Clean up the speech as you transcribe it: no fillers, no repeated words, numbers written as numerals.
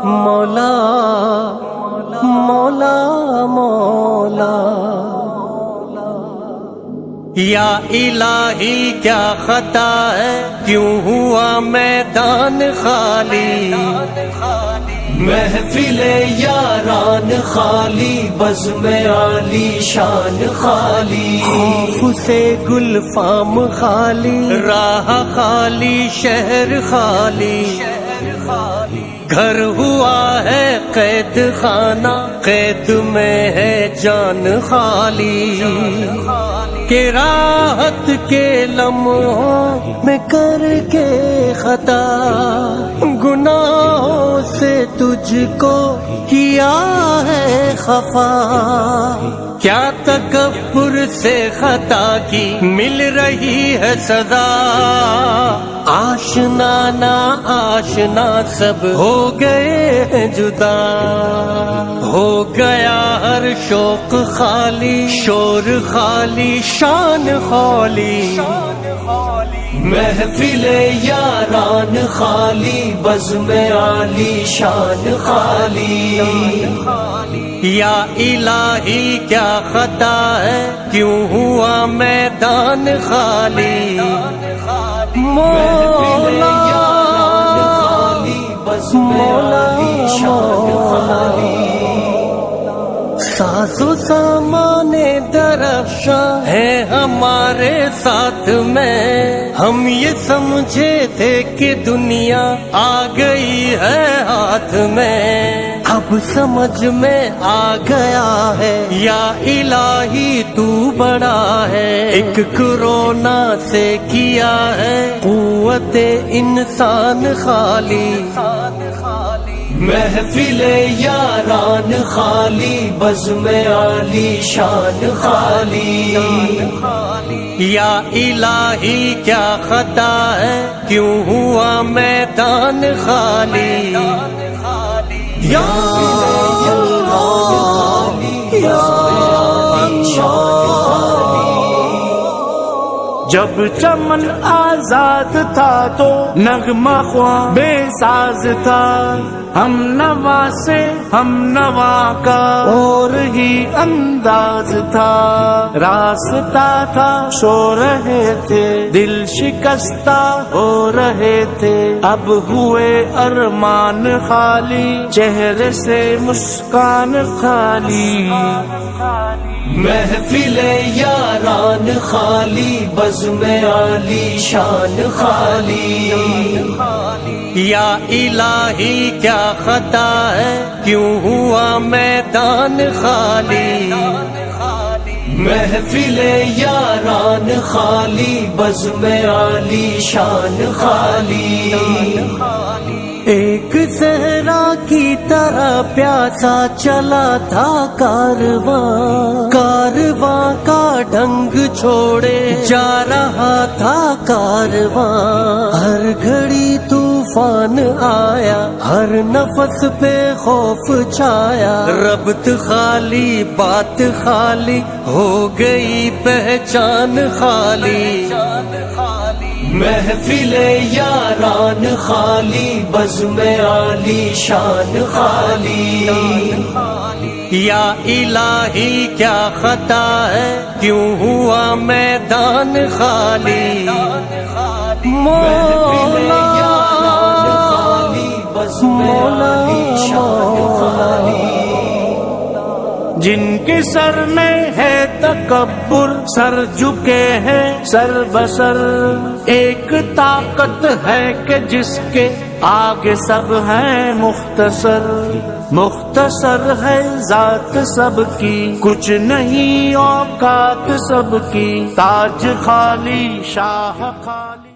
مولا مولا مولا یا الہی کیا خطا ہے کیوں ہوا میدان خالی، محفل یاران خالی، بزم عالی شان خالی، خوف سے گل فام خالی، راہ خالی شہر خالی، گھر ہوا ہے قید خانہ، قید میں ہے جان خالی، کہ راحت کے لمحوں میں کر کے خطا، گناہوں سے تجھ کو کیا ہے خفا، کیا تکبر سے خطا کی مل رہی ہے سزا، آشنا نا آشنا سب ہو گئے ہیں جدا، ہو گیا ہر شوق خالی، شور خالی شان خالی، محفل یاران خالی، بزم عالی شان خالی، یا الہی کیا خطا ہے کیوں ہوا میدان خالی، مولا مولا مولا ساز و سامان درفشاں ہے ہمارے ساتھ میں، ہم یہ سمجھے تھے کہ دنیا آ گئی ہے ہاتھ میں، اب سمجھ میں آ گیا ہے یا الہی تو بڑا ہے، ایک کرونا سے کیا ہے قوت انسان خالی، محفل یاران خالی، بزم عالی شان خالی، یا الہی کیا خطا ہے کیوں ہوا میدان خالی، یا جب چمن آزاد تھا تو نغمہ خواں بے ساز تھا، ہم نوا سے ہم نوا کا اور ہی انداز تھا، راستہ تھا سو رہے تھے دل شکستہ ہو رہے تھے، اب ہوئے ارمان خالی چہرے سے مسکان خالی، محفل یاران خالی، بزم عالی شان خالی، یا الہی کیا خطا ہے کیوں ہوا میدان خالی، محفل یاران خالی، بزم عالی شان خالی، ایک صحرا کی طرح پیاسا چلا تھا کارواں، کارواں کا ڈھنگ چھوڑے جا رہا تھا کارواں، ہر گھڑی طوفان آیا، ہر نفس پہ خوف چھایا، ربط خالی بات خالی ہو گئی پہچان خالی، محفل یاران خالی، بزم عالی شان خالی، یا الہی کیا خطا ہے کیوں ہوا میدان خالی، مولا مولا مولا جن کے سر میں ہے تکبر سر جھکے ہیں سر بسر، ایک طاقت ہے کہ جس کے آگے سب ہیں مختصر، مختصر ہے ذات سب کی کچھ نہیں اوقات سب کی، تاج خالی شاہ خالی۔